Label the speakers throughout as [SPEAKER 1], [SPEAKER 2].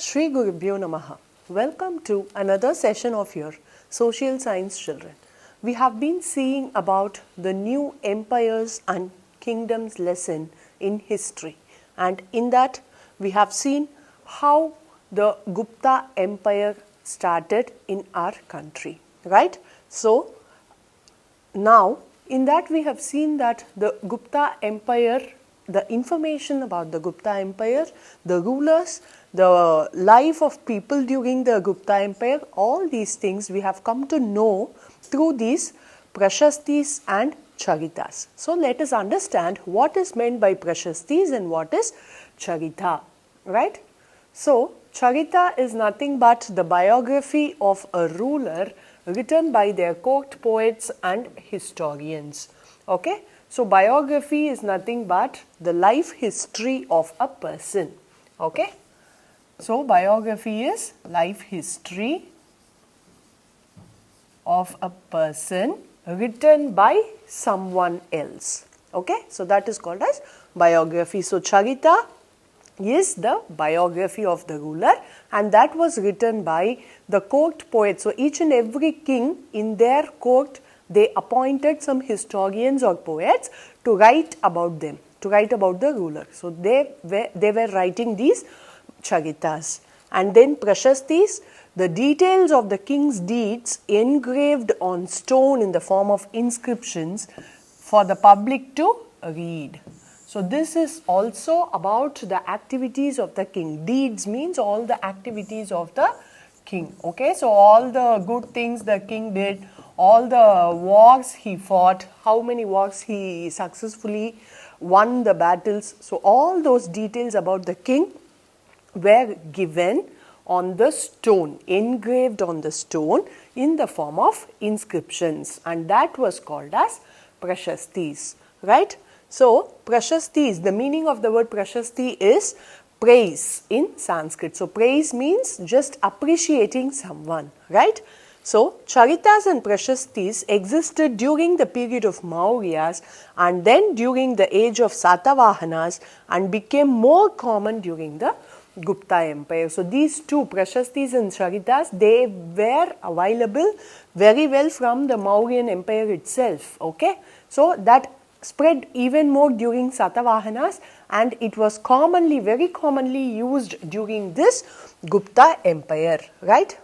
[SPEAKER 1] Shri Gurubhyo Namaha. Welcome to another session of your Social Science Children. We have been seeing about the new empires and kingdoms lesson in history, and in that we have seen how the Gupta Empire started in our country, right? So now in that we have seen that the Gupta Empire, the information about the Gupta Empire, the rulers, the life of people during the Gupta Empire, all these things we have come to know through these Prashastis and Charitas. So let us understand what is meant by Prashastis and what is Charita, right? So Charita is nothing but the biography of a ruler written by their court poets and historians. Okay, so biography is nothing but the life history of a person. Okay, so biography is life history of a person written by someone else. Okay, so that is called as biography. So Charita is the biography of the ruler, and that was written by the court poets. So each and every king in their court, they appointed some historians or poets to write about them, to write about the ruler. So they were writing these Charitas. And then Prashastis, the details of the king's deeds engraved on stone in the form of inscriptions for the public to read. So this is also about the activities of the king. Deeds means all the activities of the king. Okay, so all the good things the king did, all the wars he fought, how many wars he successfully won the battles. So all those details about the king were given on the stone, engraved on the stone in the form of inscriptions, and that was called as Prashastis, right? So Prashastis, the meaning of the word Prashasti is praise in Sanskrit. So praise means just appreciating someone, right? So Charitas and Prashastis existed during the period of Mauryas and then during the age of Satavahanas and became more common during the Gupta Empire. So these two, Prashastis and Charitas, they were available very well from the Mauryan Empire itself. Okay, so that spread even more during Satavahanas, and it was very commonly used during this Gupta Empire, right?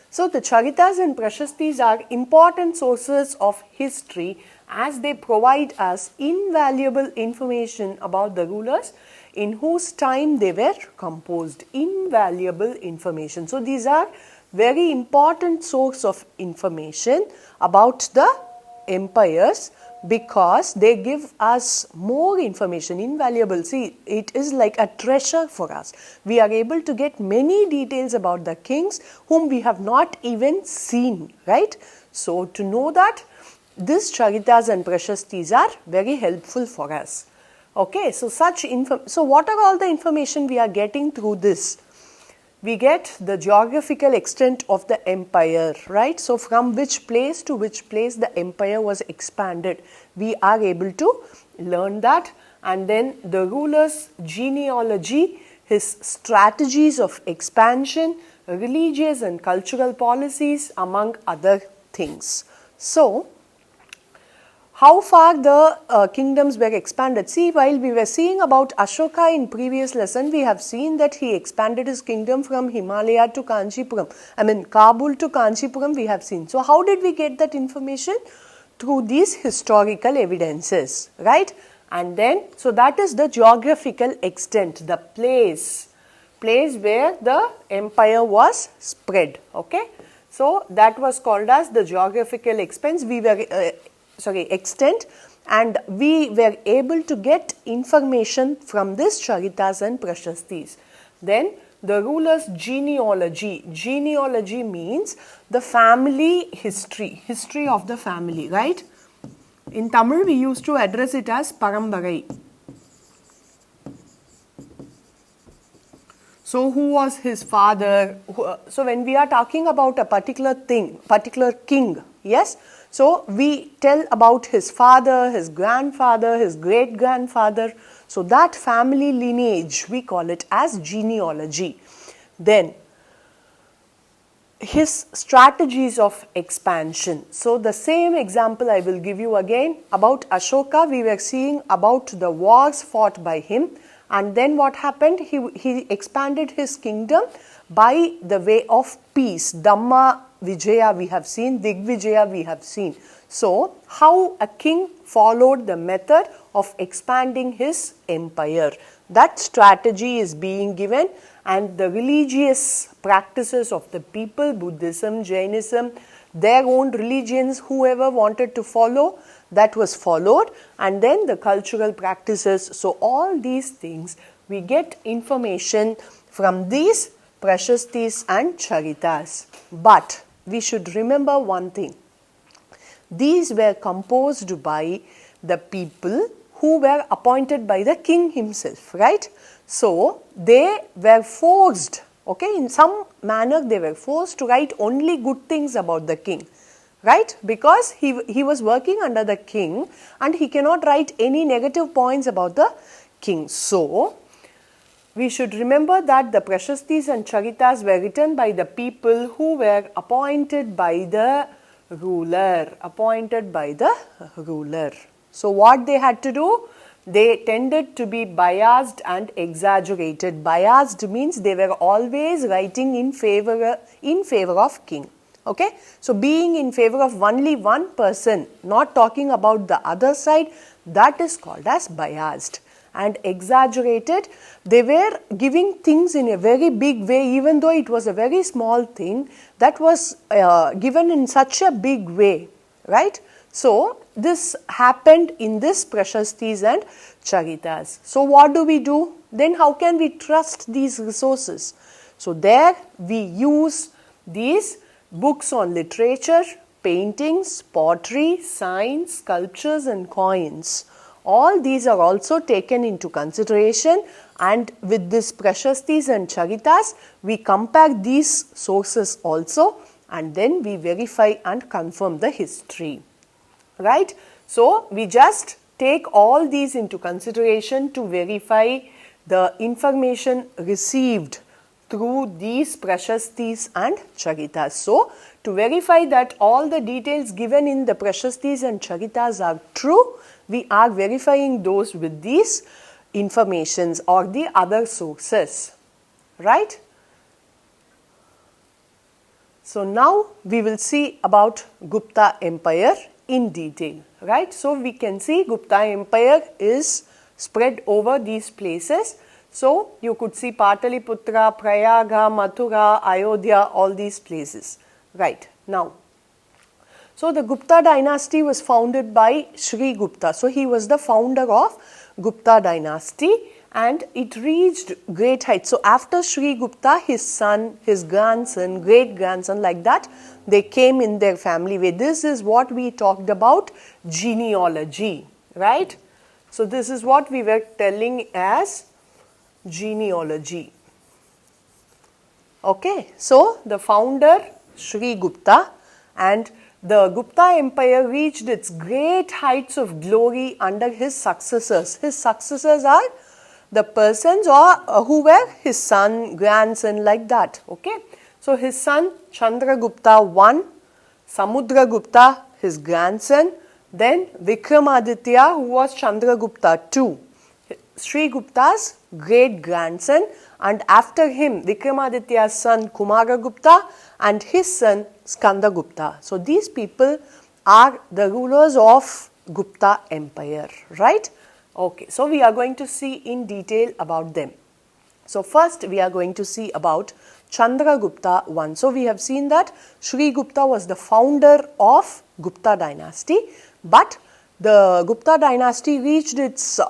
[SPEAKER 1] So the Charitas and Prashastis are important sources of history as they provide us invaluable information about the rulers in whose time they were composed. Invaluable information. So these are very important source of information about the empires because they give us more information, invaluable. See, it is like a treasure for us. We are able to get many details about the kings whom we have not even seen, right? So to know that, this Charitas and Prashastis are very helpful for us. Okay, so so what are all the information we are getting through this? We get the geographical extent of the empire, right? So from which place to which place the empire was expanded, we are able to learn that. And then the ruler's genealogy, his strategies of expansion, religious and cultural policies, among other things. So how far the kingdoms were expanded. See, while we were seeing about Ashoka in previous lesson, we have seen that he expanded his kingdom from Himalaya to Kanchipuram. Kabul to Kanchipuram we have seen. So how did we get that information? Through these historical evidences, right? And then, so that is the geographical extent, the place where the empire was spread. Okay, so that was called as the geographical extent, and we were able to get information from this Charitas and Prashastis. Then the ruler's genealogy. Genealogy means the family history of the family, right? In Tamil we used to address it as Parambarai. So who was his father? So when we are talking about a particular king, yes, so we tell about his father, his grandfather, his great-grandfather. So that family lineage, we call it as genealogy. Then his strategies of expansion. So the same example I will give you again about Ashoka. We were seeing about the wars fought by him, and then what happened? He expanded his kingdom by the way of peace. Dhamma Vijaya we have seen, Digvijaya we have seen. So how a king followed the method of expanding his empire. That strategy is being given, and the religious practices of the people, Buddhism, Jainism, their own religions, whoever wanted to follow, that was followed, and then the cultural practices. So all these things we get information from these Prashastis and Charitas. But we should remember one thing. These were composed by the people who were appointed by the king himself, right? So they were forced, okay, in some manner they were forced to write only good things about the king, right? Because he was working under the king and he cannot write any negative points about the king. So we should remember that the Prashastis and Charitas were written by the people who were appointed by the ruler, So what they had to do? They tended to be biased and exaggerated. Biased means they were always writing in favor of king. Okay, so being in favor of only one person, not talking about the other side, that is called as biased. And exaggerated, they were giving things in a very big way, even though it was a very small thing that was given in such a big way, right? So this happened in this Prashastis and Charitas. So what do? Then how can we trust these resources? So there we use these books on literature, paintings, pottery, science, sculptures and coins. All these are also taken into consideration, and with this Prashastis and Charitas, we compare these sources also, and then we verify and confirm the history, right? So we just take all these into consideration to verify the information received through these Prashastis and Charitas. So to verify that all the details given in the Prashastis and Charitas are true, we are verifying those with these informations or the other sources, right? So now we will see about Gupta Empire in detail, right? So we can see Gupta Empire is spread over these places. So you could see Pataliputra, Prayaga, Mathura, Ayodhya, all these places, right? Now, so the Gupta dynasty was founded by Sri Gupta. So he was the founder of Gupta dynasty, and it reached great heights. So after Sri Gupta, his son, his grandson, great-grandson, like that, they came in their family way. This is what we talked about, genealogy, right? So this is what we were telling as genealogy. Okay, so the founder Sri Gupta, and the Gupta Empire reached its great heights of glory under his successors. His successors are the persons who were his son, grandson, like that. Okay, so his son Chandragupta I, Samudra Gupta, his grandson, then Vikramaditya, who was Chandragupta II, Sri Gupta's great grandson, and after him Vikramaditya's son Kumaragupta and his son Skandagupta. So these people are the rulers of Gupta Empire, right? Okay, so we are going to see in detail about them. So first we are going to see about Chandragupta I. So we have seen that Sri Gupta was the founder of Gupta dynasty, but the Gupta dynasty reached its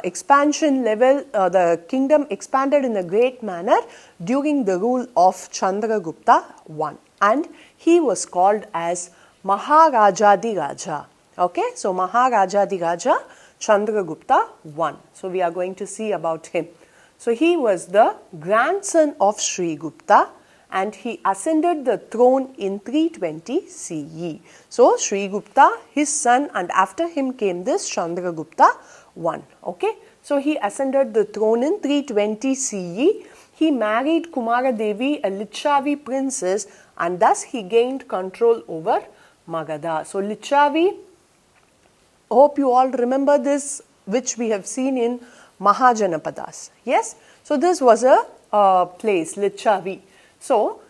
[SPEAKER 1] expansion level. The kingdom expanded in a great manner during the rule of Chandragupta I, and he was called as Maharajadiraja. Okay, so Maharajadiraja Chandragupta I. So we are going to see about him. So he was the grandson of Sri Gupta, and he ascended the throne in 320 CE. So Sri Gupta, his son, and after him came this Chandragupta I. Okay, so he ascended the throne in 320 CE. he married Kumara Devi, a Licchavi princess, and thus he gained control over Magadha. So Licchavi, hope you all remember this, which we have seen in Mahajanapadas. Yes, so this was a place, Licchavi. So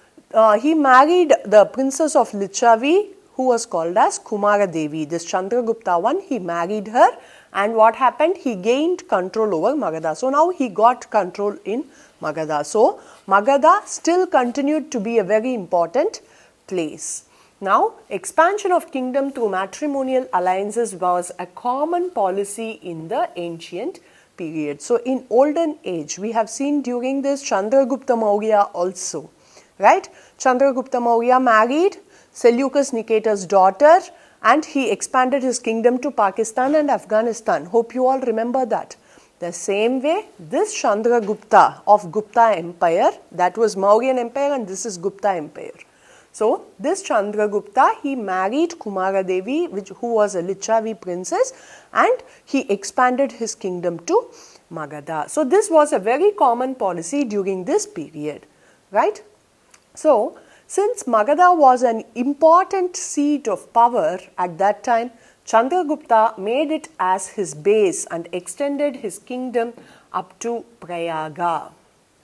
[SPEAKER 1] he married the princess of Licchavi, who was called as Kumara Devi. This Chandragupta one, he married her, and what happened? He gained control over Magadha. So now he got control in Magadha. So Magadha still continued to be a very important place. Now, expansion of kingdom through matrimonial alliances was a common policy in the ancient period. So in olden age, we have seen during this Chandragupta Maurya also, right? Chandragupta Maurya married Seleucus Nicator's daughter, and he expanded his kingdom to Pakistan and Afghanistan. Hope you all remember that. The same way, this Chandragupta of Gupta Empire, that was Mauryan Empire and this is Gupta Empire. So, this Chandragupta, he married Kumara Devi, who was a Licchavi princess, and he expanded his kingdom to Magadha. So, this was a very common policy during this period, right? So, since Magadha was an important seat of power at that time, Chandragupta made it as his base and extended his kingdom up to Prayaga.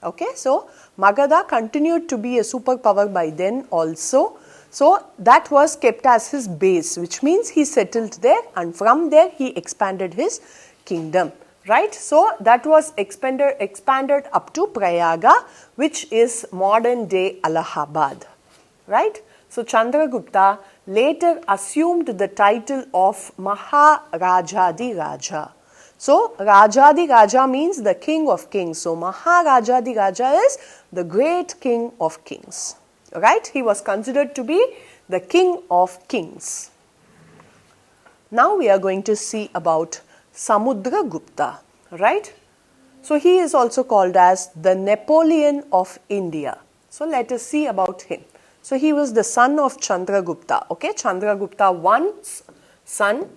[SPEAKER 1] Okay, so Magadha continued to be a superpower by then also. So that was kept as his base, which means he settled there, and from there he expanded his kingdom. Right, so that was expanded up to Prayaga, which is modern day Allahabad. Right, so Chandragupta later assumed the title of Maharajadi Raja. So Rajadi Raja means the king of kings. So Maharajadi Raja is the great king of kings. Right, he was considered to be the king of kings. Now we are going to see about Samudra Gupta, right? So he is also called as the Napoleon of India. So let us see about him. So he was the son of Chandragupta. Okay, Chandragupta I's son.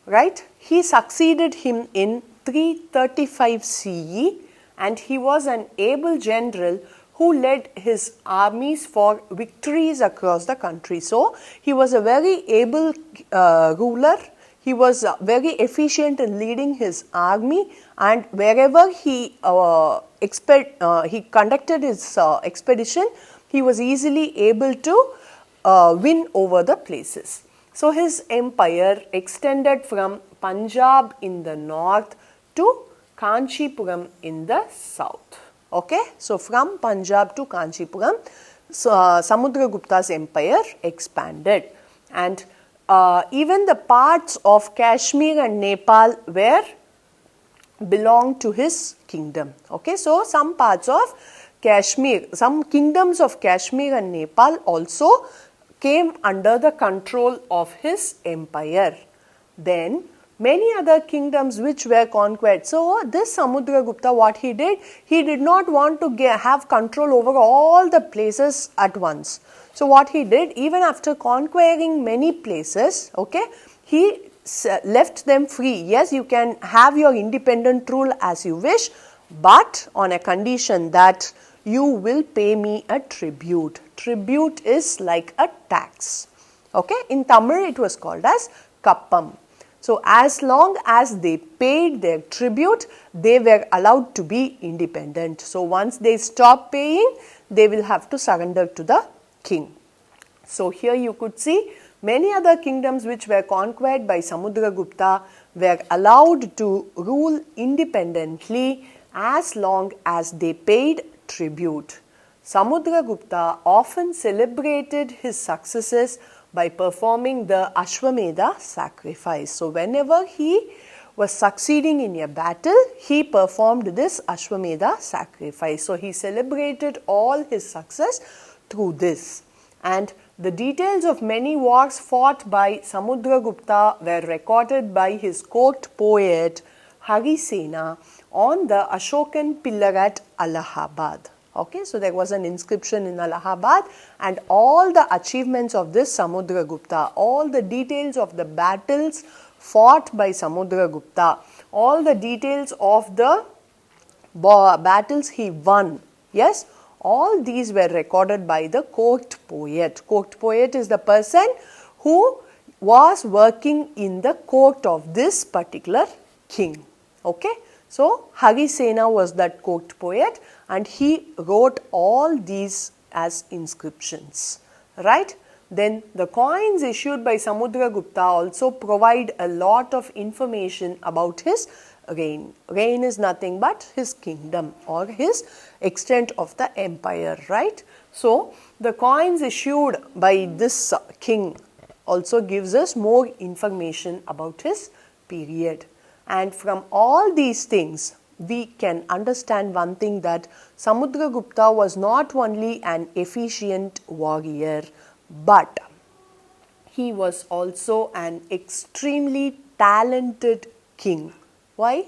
[SPEAKER 1] Right? He succeeded him in 335 CE, and he was an able general who led his armies for victories across the country. So he was a very able ruler. He was very efficient in leading his army, and wherever he conducted his expedition, he was easily able to win over the places. So his empire extended from Punjab in the north to Kanchipuram in the south. Okay, so from Punjab to Kanchipuram, Samudragupta's empire expanded, and even the parts of Kashmir and Nepal belonged to his kingdom. Okay, so some parts of Kashmir, some kingdoms of Kashmir and Nepal also came under the control of his empire. Then many other kingdoms which were conquered. So this Samudragupta, what he did not want to have control over all the places at once. So what he did, even after conquering many places, okay, he left them free. Yes, you can have your independent rule as you wish, but on a condition that you will pay me a tribute. Tribute is like a tax. Okay, in Tamil it was called as kappam. So as long as they paid their tribute, they were allowed to be independent. So once they stop paying, they will have to surrender to the king. So here you could see many other kingdoms which were conquered by Samudragupta were allowed to rule independently as long as they paid tribute. Samudragupta often celebrated his successes by performing the Ashwamedha sacrifice. So whenever he was succeeding in a battle, he performed this Ashwamedha sacrifice. So he celebrated all his success through this. And the details of many wars fought by Samudragupta were recorded by his court poet Harisena on the Ashokan pillar at Allahabad. Okay, so there was an inscription in Allahabad, and all the achievements of this Samudragupta, all the details of the battles fought by Samudragupta, all the details of the battles he won. Yes, all these were recorded by the court poet. Court poet is the person who was working in the court of this particular king. Okay. So, Harisena was that court poet and he wrote all these as inscriptions, right. Then the coins issued by Samudra Gupta also provide a lot of information about his reign. Reign is nothing but his kingdom or his extent of the empire, right. So, the coins issued by this king also gives us more information about his period. And from all these things, we can understand one thing, that Samudra Gupta was not only an efficient warrior, but he was also an extremely talented king. Why?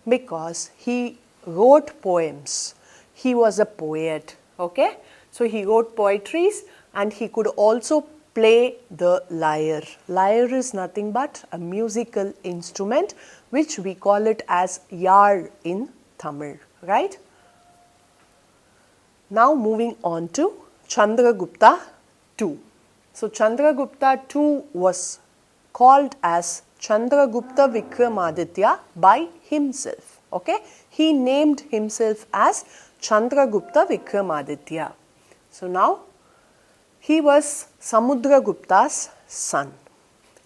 [SPEAKER 1] Because he wrote poems. He was a poet. Okay? So, he wrote poetries and he could also play the lyre. Lyre is nothing but a musical instrument which we call it as yar in Tamil, right. Now, moving on to Chandragupta II. So, Chandragupta II was called as Chandragupta Vikramaditya by himself. Okay, he named himself as Chandragupta Vikramaditya. So, now he was Samudra Gupta's son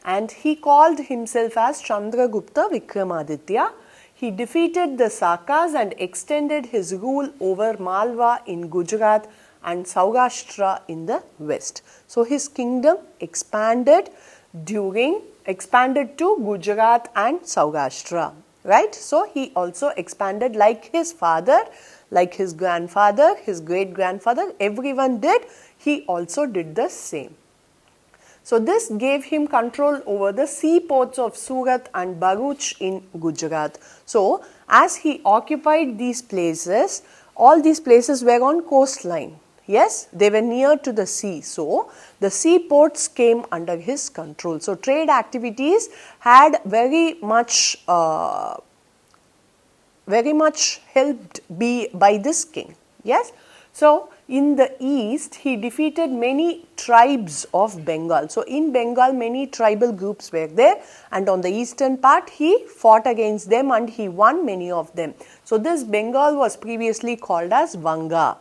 [SPEAKER 1] and he called himself as Chandragupta Vikramaditya. He defeated the Sakas and extended his rule over Malwa in Gujarat and Saurashtra in the west. So, his kingdom expanded to Gujarat and Saurashtra, right. So, he also expanded like his father, like his grandfather, his great grandfather, everyone did. He also did the same. So, this gave him control over the seaports of Surat and Bharuch in Gujarat. So, as he occupied these places, all these places were on coastline. Yes, they were near to the sea. So, the seaports came under his control. So, trade activities had very much helped by this king. Yes. So, in the east, he defeated many tribes of Bengal. So, in Bengal, many tribal groups were there and on the eastern part, he fought against them and he won many of them. So, this Bengal was previously called as Vanga.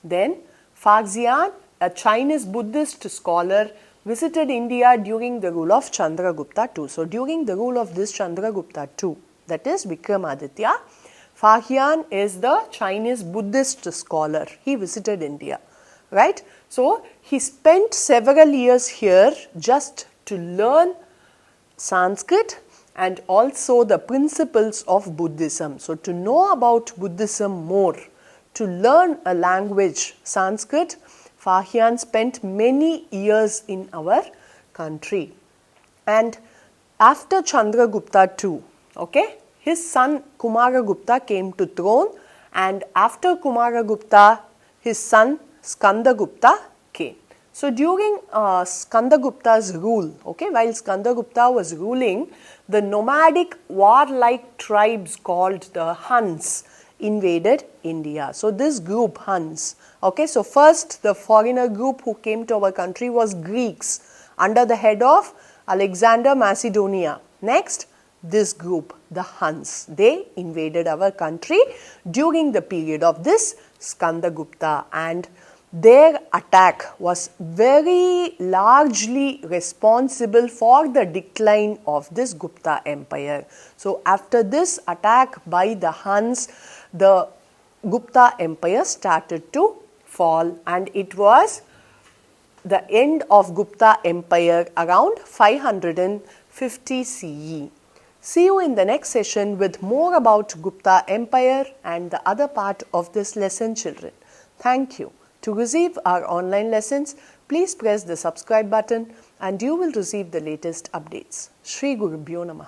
[SPEAKER 1] Then, Faxian, a Chinese Buddhist scholar, visited India during the rule of Chandragupta II. So, during the rule of this Chandragupta II, that is Vikramaditya, Faxian is the Chinese Buddhist scholar. He visited India, right. So, he spent several years here just to learn Sanskrit and also the principles of Buddhism. So, to know about Buddhism more, to learn a language, Sanskrit, Faxian spent many years in our country. And after Chandragupta II, okay, his son Kumaragupta came to throne and after Kumaragupta, his son Skandagupta came. So, during Skandagupta's rule, okay, while Skandagupta was ruling, the nomadic warlike tribes called the Huns invaded India. So, this group Huns, okay, so first the foreigner group who came to our country was Greeks under the head of Alexander Macedonia. Next, this group, the Huns, they invaded our country during the period of this Skandagupta and their attack was very largely responsible for the decline of this Gupta empire. So, after this attack by the Huns, the Gupta empire started to fall and it was the end of Gupta empire around 550 CE. See you in the next session with more about Gupta empire and the other part of this lesson, children. Thank you. To receive our online lessons, please press the subscribe button and you will receive the latest updates. Shri Gurubhyo Namaha.